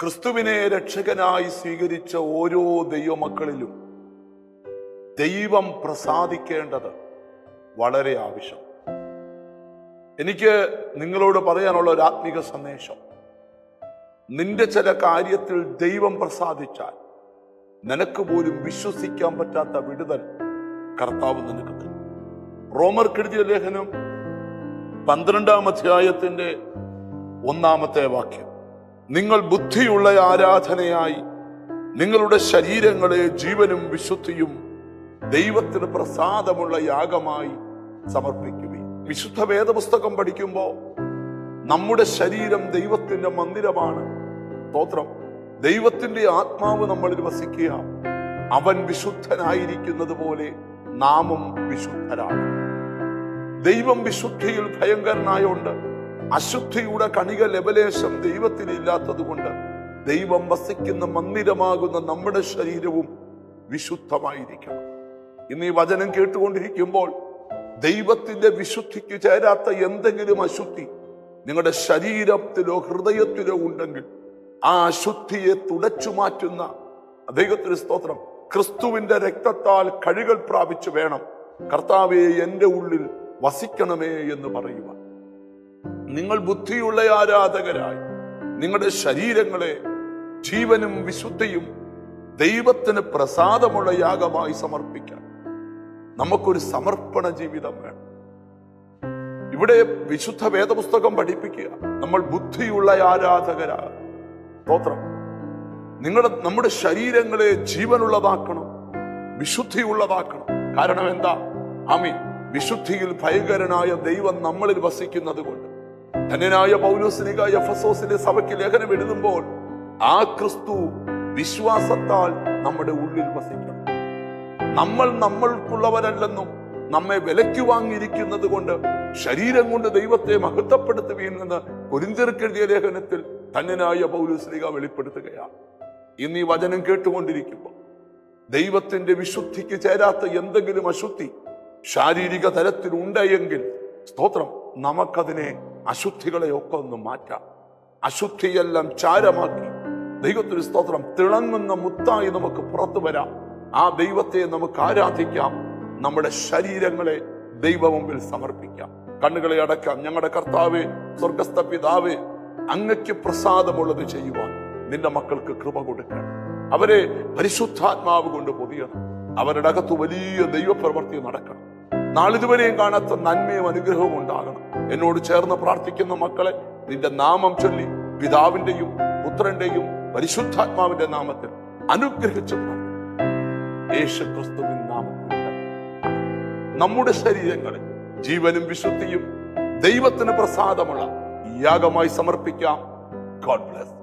ക്രിസ്തുവിനെ രക്ഷകനായി സ്വീകരിച്ച ഓരോ ദൈവമക്കളിലും ദൈവം പ്രസാദിക്കേണ്ടത് വളരെ ആവശ്യം. എനിക്ക് നിങ്ങളോട് പറയാനുള്ള ഒരു ആത്മീക സന്ദേശം, നിന്റെ ചില കാര്യത്തിൽ ദൈവം പ്രസാദിച്ചാൽ നിനക്ക് പോലും വിശ്വസിക്കാൻ പറ്റാത്ത വിടുതൽ കർത്താവ് നിനക്ക് തരും. റോമർക്കെഴുതിയ ലേഖനം 12-ാം അധ്യായത്തിന്റെ 1-ാമത്തെ വാക്യം, നിങ്ങൾ ബുദ്ധിയുള്ള ആരാധനയായി നിങ്ങളുടെ ശരീരങ്ങളെ ജീവനും വിശുദ്ധിയും ദൈവത്തിന് പ്രസാദമുള്ള യാഗമായി സമർപ്പിക്കുകയും. വിശുദ്ധ വേദപുസ്തകം പഠിക്കുമ്പോൾ നമ്മുടെ ശരീരം ദൈവത്തിന്റെ മന്ദിരമാണ്. സ്തോത്രം. ദൈവത്തിന്റെ ആത്മാവ് നമ്മളിൽ വസിക്കുക. അവൻ വിശുദ്ധനായിരിക്കുന്നത് പോലെ നാമും വിശുദ്ധരാണ്. ദൈവം വിശുദ്ധിയിൽ ഭയങ്കരനായോണ്ട് അശുദ്ധിയുടെ കണിക ലവലേശം ദൈവത്തിൽ ഇല്ലാത്തത് കൊണ്ട് ദൈവം വസിക്കുന്ന മന്ദിരമാകുന്ന നമ്മുടെ ശരീരവും വിശുദ്ധമായിരിക്കണം. ഇന്ന് ഈ വചനം കേട്ടുകൊണ്ടിരിക്കുമ്പോൾ ദൈവത്തിന്റെ വിശുദ്ധിക്ക് ചേരാത്ത എന്തെങ്കിലും അശുദ്ധി നിങ്ങളുടെ ശരീരത്തിലോ ഹൃദയത്തിലോ ഉണ്ടെങ്കിൽ ആ അശുദ്ധിയെ തുടച്ചു മാറ്റുന്ന ദൈവത്തിന് സ്തോത്രം, ക്രിസ്തുവിന്റെ രക്തത്താൽ കഴുകൽ പ്രാപിച്ചു വേണം കർത്താവേ എന്റെ ഉള്ളിൽ വസിക്കണമേ എന്ന് പറയുക. നിങ്ങൾ ബുദ്ധിയുള്ള ആരാധകരായി നിങ്ങളുടെ ശരീരങ്ങളെ ജീവനും വിശുദ്ധിയും ദൈവത്തിന് പ്രസാദമുള്ള യാഗമായി സമർപ്പിക്കാൻ നമുക്കൊരു സമർപ്പണ ജീവിതം വേണം. ഇവിടെ വിശുദ്ധ വേദപുസ്തകം പഠിപ്പിക്കുക, നമ്മൾ ബുദ്ധിയുള്ള ആരാധകരാണ്. സ്തോത്രം. നമ്മുടെ ശരീരങ്ങളെ ജീവനുള്ളതാക്കണം, വിശുദ്ധിയുള്ളതാക്കണം. കാരണം എന്താ? ആമീൻ. വിശുദ്ധിയിൽ ഭയങ്കരനായ ദൈവം നമ്മളിൽ വസിക്കുന്നത് കൊണ്ട് ധന്യനായ പൗലോസ്ലീഹ എഫെസോസിലെ സഭയ്ക്ക് ലേഖനം എഴുതുമ്പോൾ ആ ക്രിസ്തു വിശ്വാസത്താൽ നമ്മുടെ ഉള്ളിൽ വസിക്കണം. നമ്മൾ നമ്മൾക്കുള്ളവരല്ലെന്നും നമ്മെ വിലയ്ക്ക് വാങ്ങിയിരിക്കുന്നത് കൊണ്ട് ശരീരം കൊണ്ട് ദൈവത്തെ മഹത്വപ്പെടുത്തുകയെന്ന് കൊരിന്ത്യർക്കെഴുതിയ ലേഖനത്തിൽ ധന്യനായ പൗലോസ്ലീഹ വെളിപ്പെടുത്തുകയാണ്. ഇന്ന് ഈ വചനം കേട്ടുകൊണ്ടിരിക്കുമ്പോൾ ദൈവത്തിന്റെ വിശുദ്ധിക്ക് ചേരാത്ത എന്തെങ്കിലും അശുദ്ധി ശാരീരിക തലത്തിൽ ഉണ്ടെങ്കിൽ സ്തോത്രം, നമുക്കതിനെ അശുദ്ധികളെ ഒക്കെ ഒന്ന് മാറ്റാം. അശുദ്ധിയെല്ലാം ചാരമാക്കി ദൈവത്തിന് സ്തോത്രം തിളങ്ങുന്ന മുത്തായി നമുക്ക് പുറത്തു വരാം. ആ ദൈവത്തെ നമുക്ക് ആരാധിക്കാം. നമ്മുടെ ശരീരങ്ങളെ ദൈവ മുമ്പിൽ സമർപ്പിക്കാം. കണ്ണുകളെ അടക്കാം. ഞങ്ങളുടെ കർത്താവേ, സ്വർഗസ്ഥ പിതാവേ, അങ്ങയ്ക്ക് പ്രസാദമുള്ളത് ചെയ്യുവാൻ നിന്റെ മക്കൾക്ക് കൃപ കൊടുക്കണം. അവരെ പരിശുദ്ധാത്മാവ് കൊണ്ട് പൊതിയണം. അവരുടെ അകത്ത് വലിയ ദൈവപ്രവൃത്തി നടക്കണം. നാളിതുവരെയും കാണാത്ത നന്മയും അനുഗ്രഹവും ഉണ്ടാകണം. എന്നോട് ചേർന്ന് പ്രാർത്ഥിക്കുന്ന മക്കളെ നിന്റെ നാമം ചൊല്ലി പിതാവിന്റെയും പുത്രന്റെയും പരിശുദ്ധാത്മാവിന്റെ നാമത്തിൽ അനുഗ്രഹിച്ചു യേശുക്രിസ്തുവിൻ നാമത്തിൽ നമ്മുടെ ശരീരങ്ങളെ ജീവനും വിശുദ്ധിയും ദൈവത്തിന് പ്രസാദമുള്ള യാഗമായി സമർപ്പിക്കാം. God bless.